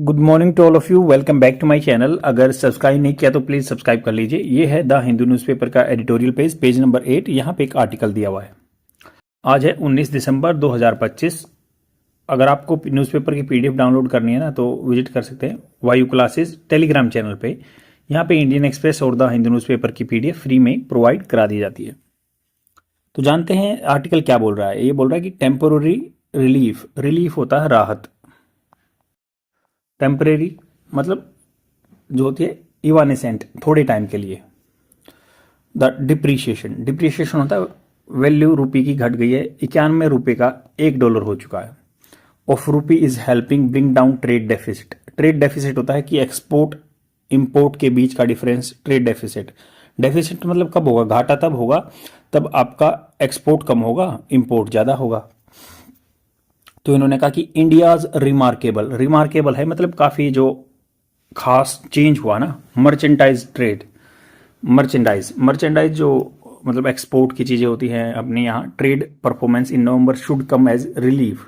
Good morning to all of you. Welcome back to my channel. अगर subscribe नहीं किया तो प्लीज सब्सक्राइब कर लीजिए। ये है द हिंदू न्यूज़पेपर का एडिटोरियल पेज, पेज नंबर 8। यहाँ पे एक आर्टिकल दिया हुआ है। आज है 19 दिसंबर 2025। अगर आपको न्यूज़पेपर की पीडीएफ डाउनलोड करनी है ना तो विजिट कर सकते हैं वायु क्लासेस टेलीग्राम चैनल पे। यहाँ पे इंडियन एक्सप्रेस और द हिंदू न्यूज़पेपर की पीडीएफ फ्री में प्रोवाइड करा दी जाती है। तो जानते हैं आर्टिकल क्या बोल रहा है। ये बोल रहा है कि टेम्पोररी रिलीफ, रिलीफ होता है राहत, टेम्परेरी मतलब जो होती है इवानेसेंट, थोड़े टाइम के लिए। द डिप्रीशिएशन, डिप्रीशिएशन होता है वैल्यू रुपये की घट गई है, 91 रुपये का $1 हो चुका है। Of rupee is helping bring down trade deficit. Trade deficit होता है कि एक्सपोर्ट इंपोर्ट के बीच का डिफरेंस, ट्रेड डेफिसिट। डेफिसिट मतलब कब होगा, घाटा तब होगा तब आपका एक्सपोर्ट कम होगा, इंपोर्ट ज्यादा होगा। तो इन्होंने कहा कि इंडियाज रिमार्केबल, रिमार्केबल है मतलब काफी जो खास चेंज हुआ ना। मर्चेंडाइज ट्रेड, मर्चेंडाइज, मर्चेंडाइज जो मतलब एक्सपोर्ट की चीजें होती हैं अपने यहाँ। Trade performance in November should come as relief,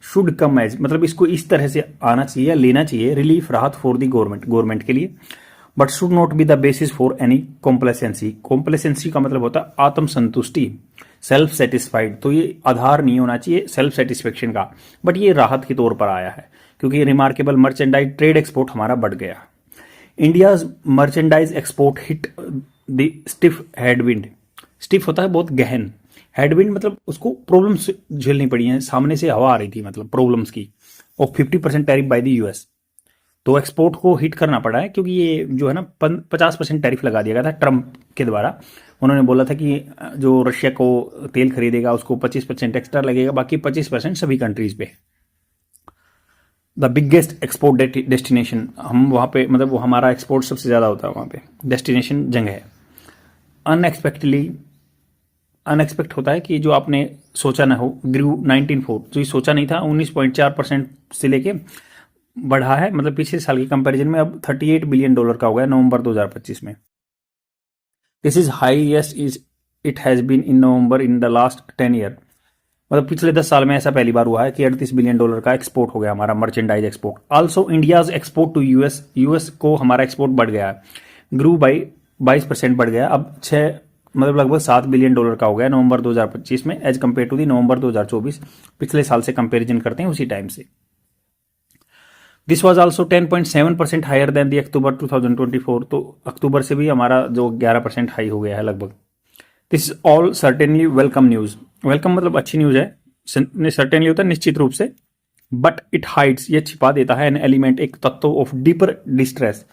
should come as मतलब इसको इस तरह से आना चाहिए या लेना चाहिए, रिलीफ राहत फॉर दी गवर्नमेंट, गवर्नमेंट के लिए। But should not be the basis for any complacency. Complacency का मतलब होता है आत्मसंतुष्टि, सेल्फ सेटिस्फाइड। तो ये आधार नहीं होना चाहिए सेल्फ सेटिस्फेक्शन का, बट ये राहत के तौर पर आया है क्योंकि रिमार्केबल मर्चेंडाइज ट्रेड एक्सपोर्ट हमारा बढ़ गया। India's merchandise export hit the stiff headwind. Stiff होता है बहुत गहन, हेडविंड मतलब उसको प्रॉब्लम्स झेलनी पड़ी हैं, सामने से हवा आ रही थी मतलब प्रॉब्लम्स की। और 50% टैरिफ बाय द यूएस। तो एक्सपोर्ट को हिट करना पड़ा है क्योंकि ये जो है ना 50% टैरिफ लगा दिया गया था ट्रंप के द्वारा। उन्होंने बोला था कि जो रशिया को तेल खरीदेगा उसको 25% एक्स्ट्रा लगेगा, बाकी 25% सभी कंट्रीज पे। द बिगेस्ट एक्सपोर्ट डेस्टिनेशन, हम वहाँ पे मतलब वो हमारा एक्सपोर्ट सबसे ज़्यादा होता है वहाँ पे। डेस्टिनेशन जंग है। अनएक्सपेक्टेडली, अनएक्सपेक्ट होता है कि जो आपने सोचा ना हो। ग्रू 19.4, जो ये सोचा नहीं था 19.4% से लेके बढ़ा है, मतलब पिछले साल के कंपैरिजन में अब $38 बिलियन का हो गया नवंबर 2025 में। This is highest is it has been in November in the last 10 year. मतलब पिछले 10 साल में ऐसा पहली बार हुआ है कि $38 बिलियन का एक्सपोर्ट हो गया हमारा merchandise export. Also India's export to US, US को हमारा एक्सपोर्ट बढ़ गया है, ग्रू बाई 22% बढ़ गया, अब 6 मतलब लगभग $7 बिलियन का हो गया नवंबर 2025 में एज कम्पेयर टू दी नवंबर 2024। पिछले साल से कंपेरिजन करते हैं उसी टाइम से। This was also 10.7% higher than the October 2024। तो अक्टूबर से भी हमारा जो 11% हाई हो गया है लगभग। This is all certainly welcome news. Welcome मतलब अच्छी न्यूज है, सर्टेनली होता है निश्चित रूप से। बट इट हाइड्स, ये छिपा देता है एन एलिमेंट, एक तत्व ऑफ डीपर डिस्ट्रेस।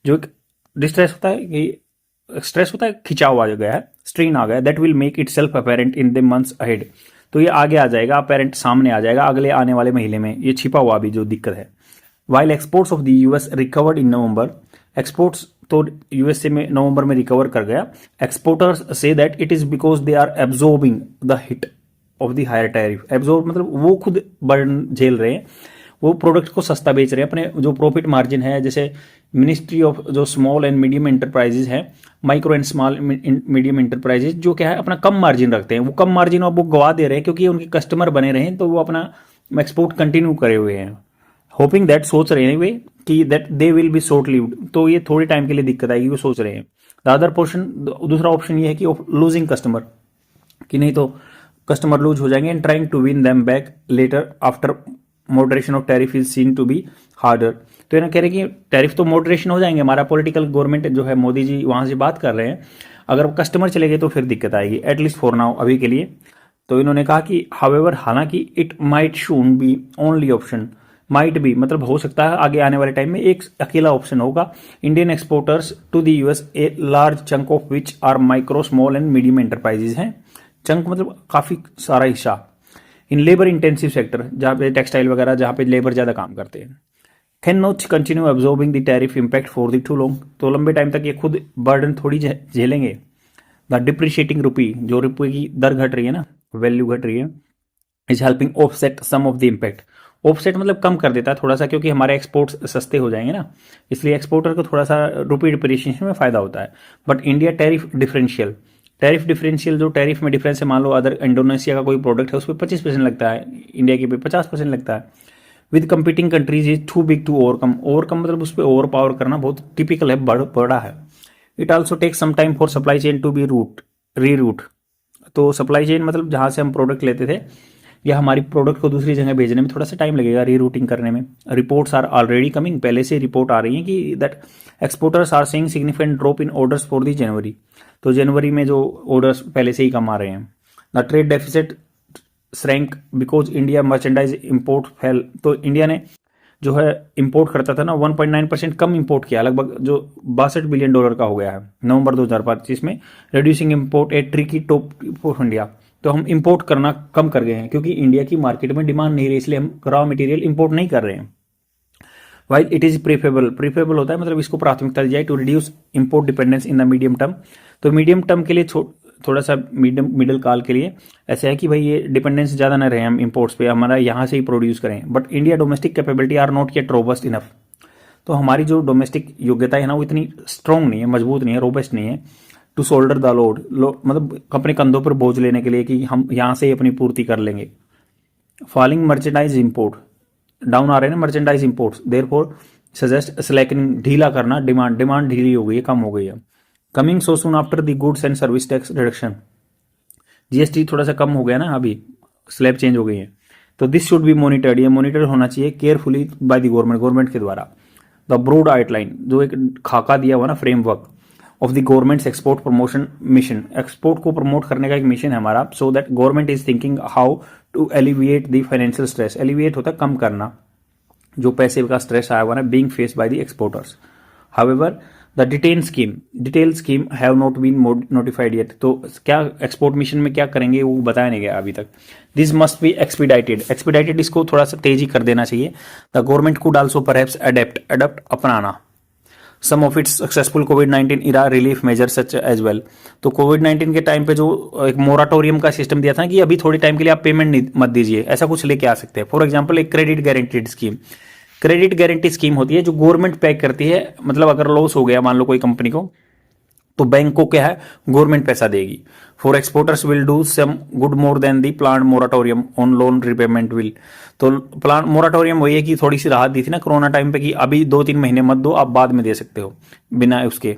जो एक डिस्ट्रेस होता है कि स्ट्रेस होता है, खिंचाव आ गया है, स्ट्रेन आ गया, that will make it self apparent in the months ahead. तो ये आगे आ जाएगा, अपेरेंट सामने आ जाएगा अगले आने वाले महीने में, ये छिपा हुआ अभी जो दिक्कत है। वाइल exports of the US recovered in November, exports to USA में नवंबर में रिकवर कर गया। एक्सपोर्टर्स से that it is because they are absorbing the hit of the higher tariff. Absorb मतलब वो खुद बर्डन झेल रहे हैं, वो प्रोडक्ट को सस्ता बेच रहे हैं। अपने जो प्रॉफिट मार्जिन है, जैसे मिनिस्ट्री ऑफ जो स्मॉल एंड मीडियम एंटरप्राइजेज है, micro and small medium enterprises जो क्या है अपना कम मार्जिन रखते हैं, वो कम मार्जिन अब वो गवा दे रहे हैं क्योंकि उनके कस्टमर बने रहे हैं, तो वो अपना एक्सपोर्ट कंटिन्यू करे हुए हैं। होपिंग दैट, सोच रहे हैं वे कि that they will be short lived, तो ये थोड़े टाइम के लिए दिक्कत आएगी, वो सोच रहे हैं। द अदर पोर्शन, दूसरा ऑप्शन ये है कि लूजिंग कस्टमर, कि नहीं तो कस्टमर लूज हो जाएंगे and trying to win them back later after moderation of tariff is seen to be harder. तो ये कह रहे हैं कि टैरिफ तो मॉडरेशन हो जाएंगे, हमारा पॉलिटिकल गवर्नमेंट जो है मोदी जी वहां से बात कर रहे हैं, अगर कस्टमर चले गए तो फिर दिक्कत आएगी, एटलीस्ट फॉर नाउ, अभी के लिए। तो इन्होंने कहा कि हाउएवर, हालांकि it might soon be only option, might be मतलब हो सकता है आगे आने वाले टाइम में एक अकेला ऑप्शन होगा। Indian exporters to the US, a large chunk of which are micro small and medium enterprises हैं। चंक मतलब काफी सारा हिस्सा। इन लेबर इंटेंसिव सेक्टर, जहां पे टेक्सटाइल वगैरह, जहां पे लेबर ज्यादा काम करते हैं, can not continue absorbing the tariff impact for the two long. तो लंबे टाइम तक ये खुद बर्डन थोड़ी झेलेंगे। द डिप्रिशिएटिंग रुपी, जो रुपये की दर घट रही है ना, वैल्यू घट रही है, is helping offset some of the impact. Offset मतलब कम कर देता है थोड़ा सा, क्योंकि हमारे एक्सपोर्ट्स सस्ते हो जाएंगे ना, इसलिए एक्सपोर्टर को थोड़ा सा रुपी डिप्रिशिएशन में फायदा होता है। But India tariff differential, tariff differential जो टैरिफ में डिफरेंस है, मान लो अदर इंडोनेशिया का कोई प्रोडक्ट है उस पर 25% लगता है, इंडिया के पे 50% लगता है। With competing countries is too big to overcome. Overcome मतलब उस पर ओवर पावर करना बहुत टिपिकल है, बड़ा है। It also take some time for supply chain to be reroute. तो सप्लाई चेन मतलब जहाँ से हम प्रोडक्ट लेते थे या हमारी प्रोडक्ट को दूसरी जगह भेजने में थोड़ा सा टाइम लगेगा, रीरूटिंग करने में। रिपोर्ट्स आर ऑलरेडी कमिंग, पहले से रिपोर्ट आ रही है कि that exporters are seeing significant drop in orders for the January. तो जनवरी में जो ऑर्डर्स पहले से ही कम आ रहे हैं। The trade deficit shrank because India merchandise import fail. तो इंडिया ने जो है इंपोर्ट करता था ना 1.9% कम इंपोर्ट किया, लगभग जो $62 बिलियन का हो गया है नवंबर 2025 में। Reducing import A tricky top for India. तो हम इंपोर्ट करना कम कर गए हैं क्योंकि इंडिया की मार्केट में डिमांड नहीं रही, इसलिए हम रॉ मटेरियल इंपोर्ट नहीं कर रहे हैं। वाइल इट इज प्रीफेबल होता है मतलब इसको प्राथमिकता दी जाए to reduce import dependence in the medium term. तो मीडियम टर्म के लिए थोड़ा सा मिडिल काल के लिए ऐसा है कि भाई ये डिपेंडेंस ज़्यादा ना रहे हम इंपोर्ट्स पे, हमारा यहाँ से ही प्रोड्यूस करें। But India domestic capability are not yet robust enough. तो हमारी जो डोमेस्टिक योग्यता है ना वो इतनी स्ट्रॉन्ग नहीं है, मजबूत नहीं है, रोबस्ट नहीं है टू शोल्डर द लोड मतलब अपने कंधों पर बोझ लेने के लिए कि हम यहाँ से ही अपनी पूर्ति कर लेंगे। फॉलिंग मर्चेंडाइज इंपोर्ट, डाउन आ रहे हैं ना मर्चेंडाइज इंपोर्ट्स, देयरफॉर सजेस्ट स्लैकनिंग, ढीला करना डिमांड ढीली हो गई है, कम हो गई है। Coming so soon after the goods and service tax reduction, GST थोड़ा सा कम हो गया ना, अभी स्लैब चेंज हो गई है। तो दिस शुड बी मॉनिटर्ड, ये मॉनिटर होना चाहिए केयरफुली बाय द गवर्नमेंट के द्वारा। द ब्रॉड आउटलाइन, जो एक खाका दिया हुआ ना framework of the government's export promotion mission, export को प्रमोट करने का एक मिशन है हमारा। So that government is thinking how to alleviate the financial stress. Alleviate होता है कम करना, जो पैसे का स्ट्रेस आया हुआ ना being faced by the exporters. However the detail scheme have not been notified yet. तो क्या एक्सपोर्ट मिशन में क्या करेंगे वो बताया नहीं गया अभी तक। दिस मस्ट बी एक्सपीडाइटेड, इसको थोड़ा सा तेजी कर देना चाहिए। The government could also perhaps adapt अपनाना सम ऑफ इट्स सक्सेसफुल कोविड-19 era relief measure such as well. तो कोविड-19 के टाइम पे जो एक मोराटोरियम का सिस्टम दिया था कि अभी थोड़े टाइम के लिए आप पेमेंट मत दीजिए, ऐसा कुछ लेके आ सकते हैं। फॉर एग्जांपल एक क्रेडिट गारंटी स्कीम होती है जो गवर्नमेंट पे करती है, मतलब अगर लॉस हो गया मान लो कोई कंपनी को, तो बैंक को क्या है गवर्नमेंट पैसा देगी। For exporters will do some good more than the plan moratorium on loan repayment will. तो प्लान मोराटोरियम वही है कि थोड़ी सी राहत दी थी ना कोरोना टाइम पे कि अभी 2-3 महीने मत दो, आप बाद में दे सकते हो बिना उसके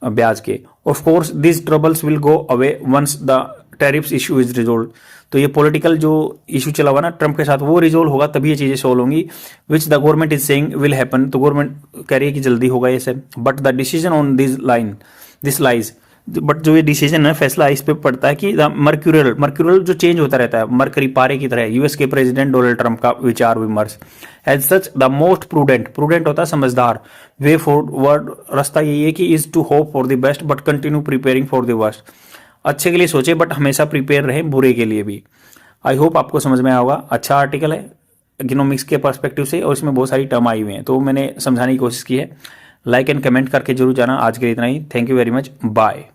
ब्याज के। Of course this troubles will go away once the tariffs issue is resolve. तो ये पॉलिटिकल जो इशू चला हुआ ना ट्रंप के साथ वो रिजोल्व होगा तभी ये चीजें सोल्व होंगी, which the government is saying will happen. तो गवर्नमेंट कह रही है कि जल्दी होगा ये सब। But the decision on this lies, but जो ये डिसीजन है फैसला इस पे पड़ता है कि मर्क्यूरल जो चेंज होता रहता है मरकरी पारे की तरह, यूएस के प्रेसिडेंट डोनाल्ड ट्रंप का विचार विमर्श। As such the most prudent होता है समझदार वे फॉरवर्ड, रास्ता यही है कि is to hope for the best but continue preparing for the worst. अच्छे के लिए सोचे बट हमेशा प्रिपेयर रहे बुरे के लिए भी। आई होप आपको समझ में आया होगा। अच्छा आर्टिकल है इकोनॉमिक्स के पर्सपेक्टिव से और इसमें बहुत सारी टर्म आई हुई हैं, तो मैंने समझाने की कोशिश की है। लाइक एंड कमेंट करके जरूर जाना। आज के लिए इतना ही, thank you very much, bye.